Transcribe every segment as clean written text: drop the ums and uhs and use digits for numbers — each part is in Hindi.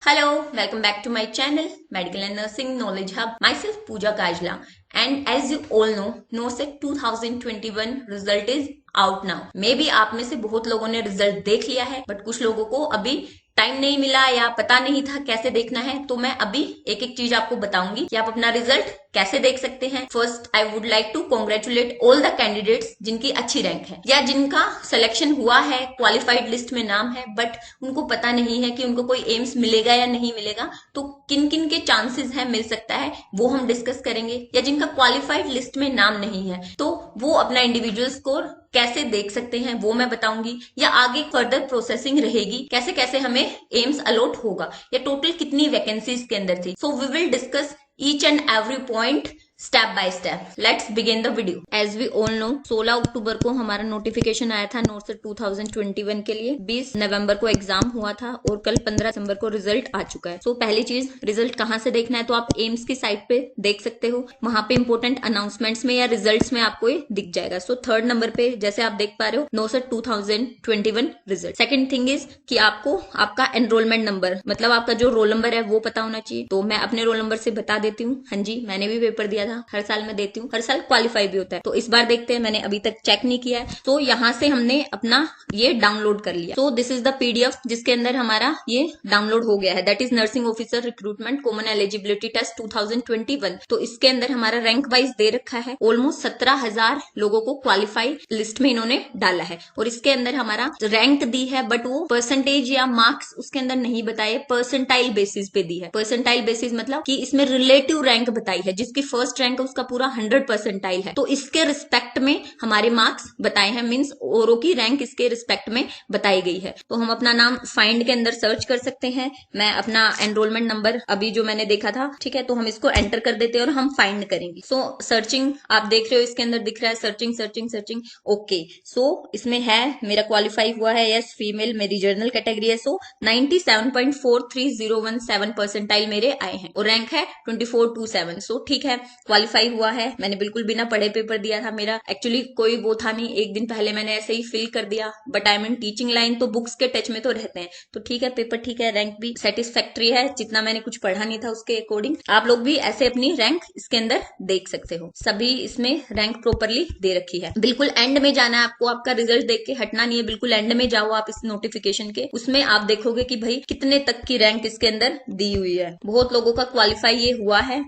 Hello, welcome back to my channel Medical and Nursing Knowledge Hub. Myself Pooja Kajla, and as you all know, NOSEC 2021 result is out now. May be आप में से बहुत लोगों ने रिजल्ट देख लिया है, बट कुछ लोगों को अभी टाइम नहीं मिला या पता नहीं था कैसे देखना है। तो मैं अभी एक एक चीज आपको बताऊंगी कि आप अपना रिजल्ट कैसे देख सकते हैं। First I would like to congratulate all the candidates जिनकी अच्छी रैंक है या जिनका सिलेक्शन हुआ है, क्वालिफाइड लिस्ट में नाम है, बट उनको पता नहीं है कि उनको कोई एम्स मिलेगा या नहीं मिलेगा। तो किन किन के चांसेस है मिल सकता है वो हम डिस्कस करेंगे। या जिनका क्वालिफाइड लिस्ट में नाम नहीं है तो वो अपना इंडिविजुअल स्कोर कैसे देख सकते हैं वो मैं बताऊंगी। या आगे फर्दर प्रोसेसिंग रहेगी, कैसे कैसे हमें एम्स अलॉट होगा, या टोटल कितनी वैकेंसीज के अंदर थी। So we will discuss each and every point step by step. Let's begin the video. As we all know 16 October को हमारा नोटिफिकेशन आया था NOSEC 2021 के लिए। 20 नवंबर को एग्जाम हुआ था और कल 15 दिसंबर को रिजल्ट आ चुका है। सो पहली चीज, रिजल्ट कहाँ से देखना है तो आप एम्स की साइट पे देख सकते हो। वहां पे इंपोर्टेंट अनाउंसमेंट्स में या रिजल्ट में आपको ये दिख जाएगा। सो थर्ड नंबर पे जैसे आप देख पा रहे हो NOSEC 2021 result. Second thing is कि आपको आपका एनरोलमेंट नंबर, मतलब आपका जो रोल नंबर है वो पता होना चाहिए। तो मैं अपने रोल नंबर से बता देती हूँ। हाँ जी, मैंने भी पेपर दिया था, हर साल मैं देती हूँ, हर साल क्वालिफाई भी होता है। तो इस बार देखते हैं, मैंने अभी तक चेक नहीं किया है। तो यहाँ से हमने अपना ये डाउनलोड कर लिया। तो दिस इज द PDF जिसके अंदर हमारा ये डाउनलोड हो गया है। That is nursing officer recruitment common eligibility test 2021। तो इसके अंदर हमारा रैंक वाइज दे रखा है। ऑलमोस्ट 17,000 लोगों को क्वालिफाई लिस्ट में इन्होंने डाला है। और इसके अंदर हमारा रैंक दी है, बट वो परसेंटेज या मार्क्स उसके अंदर नहीं बताए, परसेंटाइल बेसिस पे दी है। परसेंटाइल बेसिस मतलब कि इसमें रिलेटिव रैंक बताई है। जिसकी फर्स्ट रैंक है उसका पूरा 100 परसेंटाइल है, तो इसके रिस्पेक्ट में हमारे मार्क्स बताए हैं। मींस औरों की रैंक इसके रिस्पेक्ट में बताई गई है। तो हम अपना नाम फाइंड के अंदर सर्च कर सकते हैं। मैं अपना एनरोलमेंट नंबर अभी जो मैंने देखा था, ठीक है, तो हम इसको एंटर कर देते हैं और हम फाइंड करेंगे। सो सर्चिंग आप देख रहे हो, इसके अंदर दिख रहा है सर्चिंग सर्चिंग सर्चिंग। ओके, सो इसमें है मेरा क्वालिफाई हुआ है, यस फीमेल, मेरी जर्नल कैटेगरी है। सो 97.43017 परसेंटाइल मेरे आए हैं और रैंक है 2427। सो ठीक है, क्वालिफाई हुआ है। मैंने बिल्कुल बिना पढ़े पेपर दिया था। मेरा एक्चुअली कोई वो था नहीं, एक दिन पहले मैंने ऐसे ही फिल कर दिया। But I mean teaching line तो बुक्स के टच में तो रहते हैं। तो ठीक है, पेपर ठीक है, रैंक भी सेटिस्फैक्ट्री है। जितना मैंने कुछ पढ़ा नहीं था उसके अकॉर्डिंग आप लोग भी ऐसे अपनी रैंक इसके अंदर देख सकते हो। सभी इसमें रैंक प्रॉपरली दे रखी है। बिल्कुल एंड में जाना है आपको, आपका रिजल्ट देख के हटना नहीं है। बिल्कुल एंड में जाओ आप इस नोटिफिकेशन के, उसमें आप देखोगे कि भाई कितने तक की रैंक इसके अंदर दी हुई है। बहुत लोगों का क्वालिफाई ये हुआ है,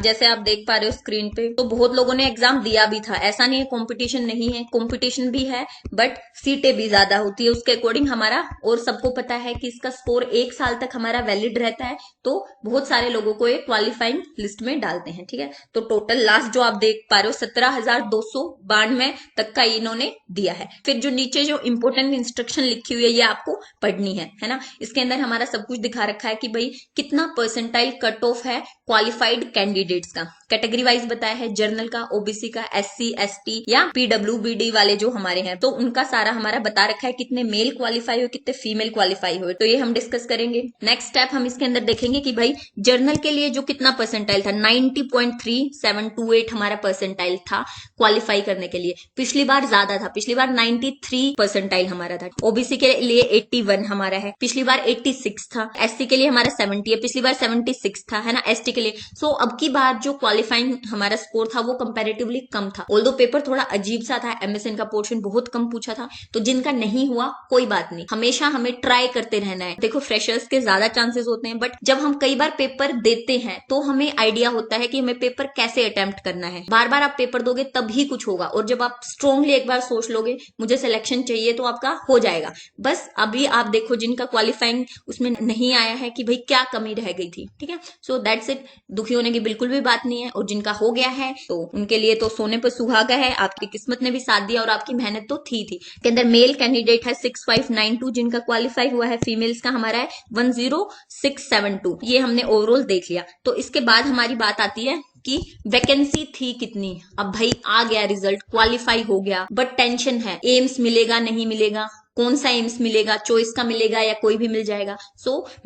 जैसे आप देख पा रहे हो स्क्रीन पे। तो बहुत लोगों ने एग्जाम दिया भी था, ऐसा नहीं है कंपटीशन नहीं है, कंपटीशन भी है, बट सीटें भी ज्यादा होती है उसके अकॉर्डिंग हमारा। और सबको पता है कि इसका स्कोर 1 साल तक हमारा वैलिड रहता है। तो बहुत सारे लोगों को ये क्वालिफाइंग लिस्ट में डालते हैं, ठीक है। तो टोटल लास्ट जो आप देख पा रहे हो 17,292 तक का इन्होंने दिया है। फिर जो नीचे जो इंपोर्टेंट इंस्ट्रक्शन लिखी हुई है ये आपको पढ़नी है ना। इसके अंदर हमारा सब कुछ दिखा रखा है कि भाई कितना परसेंटाइल कट ऑफ है क्वालिफाइड कैंडिडेट्स का। कैटेगरी वाइज बताया है, जर्नल का, ओबीसी का, SC ST या PWBD वाले जो हमारे हैं, तो उनका सारा हमारा बता रखा है कितने मेल क्वालिफाई हुए, कितने फीमेल क्वालिफाई हुए। तो ये हम डिस्कस करेंगे। नेक्स्ट स्टेप हम इसके अंदर देखेंगे कि भाई जर्नल के लिए जो कितना परसेंटाइल था, 90.3728 हमारा परसेंटाइल था क्वालिफाई करने के लिए। पिछली बार ज्यादा था, पिछली बार 93 परसेंटाइल हमारा था। ओबीसी के लिए 81 हमारा है, पिछली बार 86 था। SC के लिए हमारा 70 है, पिछली बार 76 था, है ना, ST के लिए। सो अब की बार जो क्वालिफाइंग हमारा स्कोर था वो कंपैरेटिवली कम था। ऑल्दो पेपर थोड़ा अजीब सा था, MSN का पोर्शन बहुत कम पूछा था। तो जिनका नहीं हुआ कोई बात नहीं, हमेशा हमें ट्राई करते रहना है। देखो फ्रेशर्स के ज्यादा चांसेस होते हैं, बट जब हम कई बार पेपर देते हैं तो हमें आइडिया होता है कि हमें पेपर कैसे अटेम्प्ट करना है। बार बार आप पेपर दोगे तभी कुछ होगा। और जब आप स्ट्रांगली एक बार सोच लोगे मुझे सिलेक्शन चाहिए, तो आपका हो जाएगा। बस अभी आप देखो जिनका क्वालिफाइंग उसमें नहीं आया है कि भाई क्या कमी रह गई थी, ठीक है। सो दैट्स इट, दुखी होने की बिल्कुल भी बात नहीं है। और जिनका हो गया है तो उनके लिए तो सोने पर सुहागा है, आपकी किस्मत ने भी साथ दिया और आपकी मेहनत तो थी। के अंदर मेल कैंडिडेट है 6592 जिनका क्वालिफाई हुआ है। फीमेल्स का हमारा है 10672। ये हमने ओवरऑल देख लिया। तो इसके बाद हमारी बात आती है कि वैकेंसी थी कितनी। अब भाई आ गया रिजल्ट, क्वालिफाई हो गया, बट टेंशन है, एम्स मिलेगा नहीं मिलेगा। कौन सा एम्स मिलेगा, चॉइस का मिलेगा या कोई भी मिल जाएगा।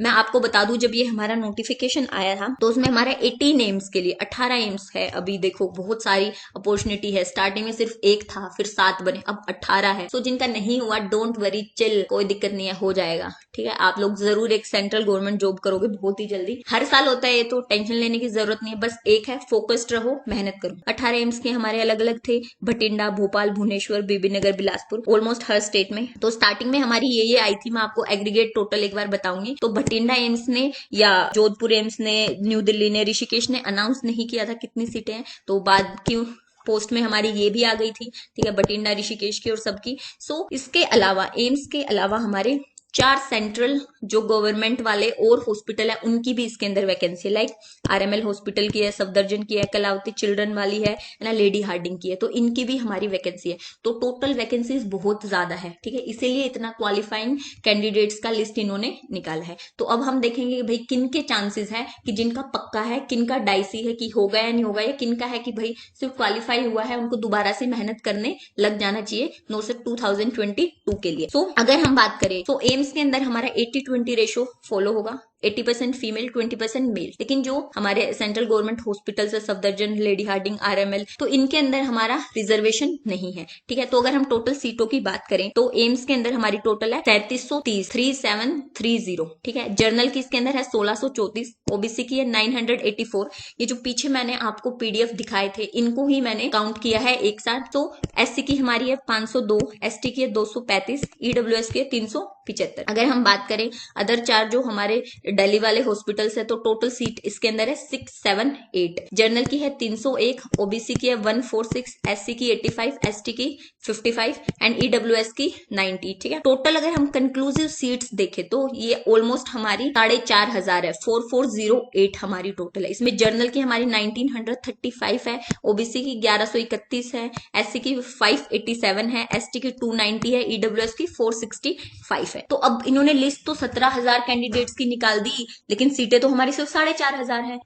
मैं आपको बता दूं, जब ये हमारा नोटिफिकेशन आया था तो उसमें हमारा 18 एम्स के लिए 18 एम्स है। अभी देखो बहुत सारी अपॉर्चुनिटी है, स्टार्टिंग में सिर्फ एक था, फिर 7 बने, अब 18 है। जिनका नहीं हुआ डोंट वरी, चिल, कोई दिक्कत नहीं है, हो जाएगा, ठीक है। आप लोग जरूर एक सेंट्रल गवर्नमेंट जॉब करोगे बहुत ही जल्दी, हर साल होता है ये, तो टेंशन लेने की जरूरत नहीं है। बस एक है, फोकस्ड रहो, मेहनत करो। 18 एम्स के हमारे अलग अलग थे, भटिंडा, भोपाल, भुवनेश्वर, बीबीनगर, बिलासपुर, ऑलमोस्ट हर स्टेट में। तो स्टार्टिंग में हमारी ये आई थी, मैं आपको एग्रीगेट टोटल एक बार बताऊंगी। तो भटिंडा एम्स ने या जोधपुर एम्स ने, न्यू दिल्ली ने, ऋषिकेश ने अनाउंस नहीं किया था कितनी सीटें हैं, तो बाद की पोस्ट में हमारी ये भी आ गई थी, ठीक है, भटिंडा, ऋषिकेश की और सबकी। इसके अलावा एम्स के अलावा हमारे 4 सेंट्रल जो गवर्नमेंट वाले और हॉस्पिटल है उनकी भी इसके अंदर वैकेंसी है। लाइक आरएमएल हॉस्पिटल की है, सफदरजंग की है, कलावती चिल्ड्रन वाली है ना, लेडी हार्डिंग की है, तो इनकी भी हमारी वैकेंसी है। तो टोटल वैकेंसीज बहुत ज्यादा है, ठीक है, इसीलिए इतना क्वालिफाइंग कैंडिडेट्स का लिस्ट इन्होंने निकाला है। तो अब हम देखेंगे कि भाई किन के चांसेस है कि जिनका पक्का है, किनका डाइसी है कि होगा या नहीं होगा, या किनका है कि भाई सिर्फ क्वालिफाई हुआ है, उनको दोबारा से मेहनत करने लग जाना चाहिए नोसेट 2022 के लिए। अगर हम बात करें तो एम्स के अंदर हमारा 80-20 रेशो फॉलो होगा, 80% फीमेल 20% मेल। लेकिन जो हमारे सेंट्रल गवर्नमेंट हॉस्पिटल है, सफदरजंग, लेडी हार्डिंग, आरएमएल, तो इनके अंदर हमारा रिजर्वेशन नहीं है, ठीक है। तो अगर हम टोटल सीटों की बात करें तो एम्स के अंदर हमारी टोटल है 3330, 3730, ठीक है। जर्नल की इसके अंदर है 1634, ओबीसी की है 984। ये जो पीछे मैंने आपको पीडीएफ दिखाए थे इनको ही मैंने काउंट किया है एक साथ। तो एससी की हमारी है 502, एसटी की है 235, ईडब्ल्यूएस की है 375। अगर हम बात करें अदर 4 जो हमारे दिल्ली वाले हॉस्पिटल्स है, तो टोटल सीट इसके अंदर है 678। जर्नल की है 301, ओबीसी की है 146, एससी की 85, एसटी की 55 एंड ईडब्ल्यूएस की 90, ठीक है। टोटल अगर हम कंक्लूसिव सीट्स देखें तो ये ऑलमोस्ट हमारी 4500 है, 4408 हमारी टोटल है। इसमें जर्नल की हमारी 1935 है, ओबीसी की 1131 है, एससी की 587 है, एसटी की 290 है, ईडब्ल्यूएस की 465 है। तो अब इन्होंने लिस्ट तो 17,000 कैंडिडेट्स की निकाल दी, लेकिन सीटें तो हमारी सिर्फ 4500 है।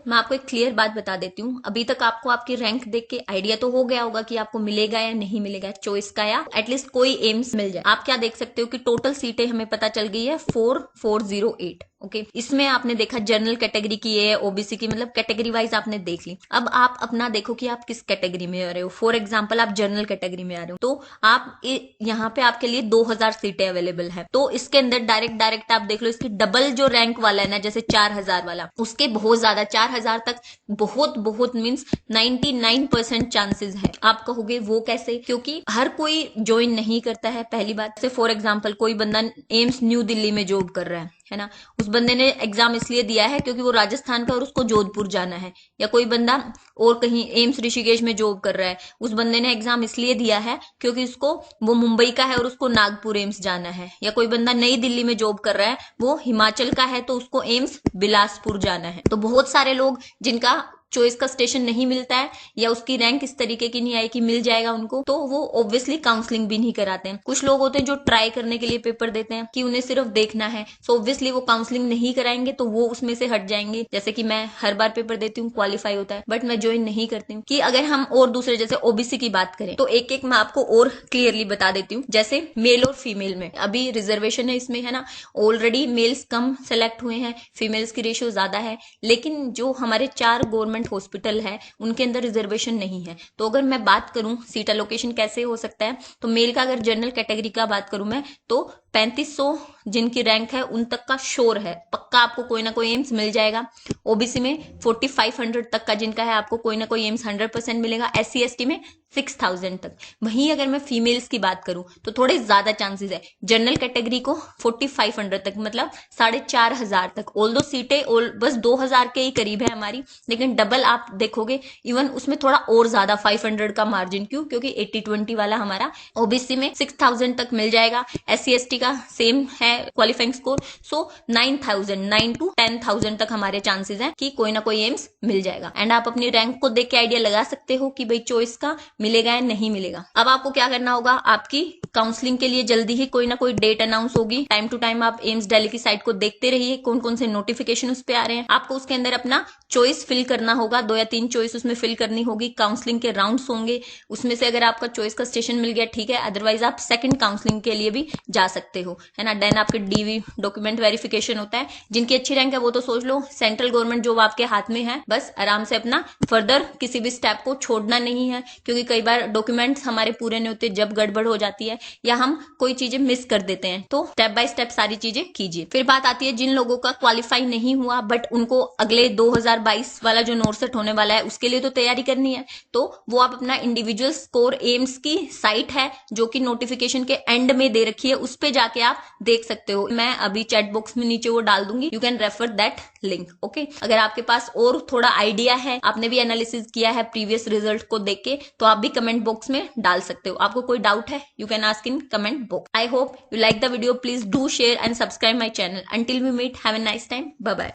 मैं आपको एक क्लियर बात बता देती हूँ, अभी तक आपको आपकी रैंक देख के आइडिया तो हो गया होगा कि आपको मिलेगा या नहीं मिलेगा चॉइस का, या एटलीस्ट कोई एम्स मिल जाए। आप क्या देख सकते हो कि टोटल सीटें हमें पता चल गई है 4408। ओके, इसमें आपने देखा जनरल कैटेगरी की है, ओबीसी की, मतलब कैटेगरी वाइज आपने देख ली। अब आप अपना देखो कि आप किस कैटेगरी में आ रहे हो। फॉर एग्जांपल आप जनरल कैटेगरी में आ रहे हो तो आप यहाँ पे आपके लिए 2000 सीटें अवेलेबल है। तो इसके अंदर डायरेक्ट आप देख लो, इसकी डबल जो रैंक वाला है ना, जैसे 4000 वाला, उसके बहुत ज्यादा 4000 तक बहुत मीन्स 99% चांसेस है। आप कहोगे वो कैसे, क्योंकि हर कोई ज्वाइन नहीं करता है, पहली बात। से फॉर एग्जांपल कोई बंदा एम्स न्यू दिल्ली में जॉब कर रहा है ना, उस बंदे ने एग्जाम इसलिए दिया है क्योंकि वो राजस्थान का और उसको जोधपुर जाना है। या कोई बंदा और कहीं एम्स ऋषिकेश में जॉब कर रहा है, उस बंदे ने एग्जाम इसलिए दिया है क्योंकि उसको वो मुंबई का है और उसको नागपुर एम्स जाना है। या कोई बंदा नई दिल्ली में जॉब कर रहा है, वो हिमाचल का है तो उसको एम्स बिलासपुर जाना है। तो बहुत सारे लोग जिनका चॉइस का स्टेशन नहीं मिलता है या उसकी रैंक इस तरीके की नहीं आई कि मिल जाएगा उनको, तो वो ऑब्वियसली काउंसलिंग भी नहीं कराते हैं। कुछ लोग होते हैं जो ट्राई करने के लिए पेपर देते हैं कि उन्हें सिर्फ देखना है, सो ऑब्वियसली वो काउंसलिंग नहीं कराएंगे तो वो उसमें से हट जाएंगे। जैसे कि मैं हर बार पेपर देती हूँ, क्वालिफाई होता है, बट मैं ज्वाइन नहीं करती हूँ। कि अगर हम और दूसरे जैसे ओबीसी की बात करें तो एक एक मैं आपको और क्लियरली बता देती हूँ। जैसे मेल और फीमेल में अभी रिजर्वेशन है इसमें, है ना, ऑलरेडी मेल्स कम सेलेक्ट हुए हैं, फीमेल्स की रेशियो ज्यादा है। लेकिन जो हमारे 4 गवर्नमेंट हॉस्पिटल है उनके अंदर रिजर्वेशन नहीं है। तो अगर मैं बात करूं सीट एलोकेशन कैसे हो सकता है, तो मेल का अगर जनरल कैटेगरी का बात करूं मैं तो 3500 जिनकी रैंक है उन तक का श्योर है, पक्का आपको कोई ना कोई एम्स मिल जाएगा। ओबीसी में 4500 तक का जिनका है आपको कोई ना कोई एम्स 100% मिलेगा। एससी एसटी में 6000 तक। वहीं अगर मैं फीमेल्स की बात करूं तो थोड़े ज्यादा चांसेस है। जनरल कैटेगरी को 4500 तक, मतलब 4500 तक। ऑल्दो सीटें बस 2000 के ही करीब है हमारी, लेकिन डबल आप देखोगे, इवन उसमें थोड़ा और ज्यादा 500 का मार्जिन। क्यों? क्योंकि 80-20 वाला हमारा। ओबीसी में 6000 तक मिल जाएगा। एससी एसटी का सेम है क्वालिफाइंग स्कोर, सो 9 to 10,000 तक हमारे चांसेस हैं कि कोई ना कोई एम्स मिल जाएगा। एंड आप अपनी रैंक को देख के आइडिया लगा सकते हो कि भाई चॉइस का मिलेगा या नहीं मिलेगा। अब आपको क्या करना होगा, आपकी काउंसलिंग के लिए जल्दी ही कोई ना कोई डेट अनाउंस होगी। टाइम टू टाइम आप एम्स दिल्ली की साइट को देखते रहिए, कौन कौन से नोटिफिकेशन उस पे आ रहे हैं। आपको उसके अंदर अपना चॉइस फिल करना होगा, 2 या 3 चॉइस उसमें फिल करनी होगी। काउंसलिंग के राउंड्स होंगे, उसमें से अगर आपका चॉइस का स्टेशन मिल गया ठीक है, अदरवाइज आप सेकंड काउंसलिंग के लिए भी जा सकते हो, है ना। देन आपके डीवी डॉक्यूमेंट वेरिफिकेशन होता है। जिनकी अच्छी रैंक है वो तो सोच लो सेंट्रल गवर्नमेंट जॉब आपके हाथ में है, बस आराम से अपना फर्दर किसी भी स्टेप को छोड़ना नहीं है, क्योंकि कई बार डॉक्यूमेंट्स हमारे पूरे नहीं होते जब गड़बड़ हो जाती है या हम कोई चीजें मिस कर देते हैं। तो स्टेप बाय स्टेप सारी चीजें कीजिए। फिर बात आती है जिन लोगों का क्वालिफाई नहीं हुआ बट उनको अगले 2022 वाला जो नोरसेट होने वाला है उसके लिए तो तैयारी करनी है, तो वो आप अपना इंडिविजुअल स्कोर एम्स की साइट है जो कि नोटिफिकेशन के एंड में दे रखी है, उस पे जाके आप देख सकते हो। मैं अभी चैट बॉक्स में नीचे वो डाल दूंगी, you can refer that link. Okay, अगर आपके पास और थोड़ा आइडिया है, आपने भी एनालिसिस किया है प्रीवियस रिजल्ट को देख के, तो आप भी कमेंट बॉक्स में डाल सकते हो। आपको कोई डाउट है you can ask in comment box. I hope you like the video, please do share and subscribe my channel. Until we meet, have a nice time, bye bye.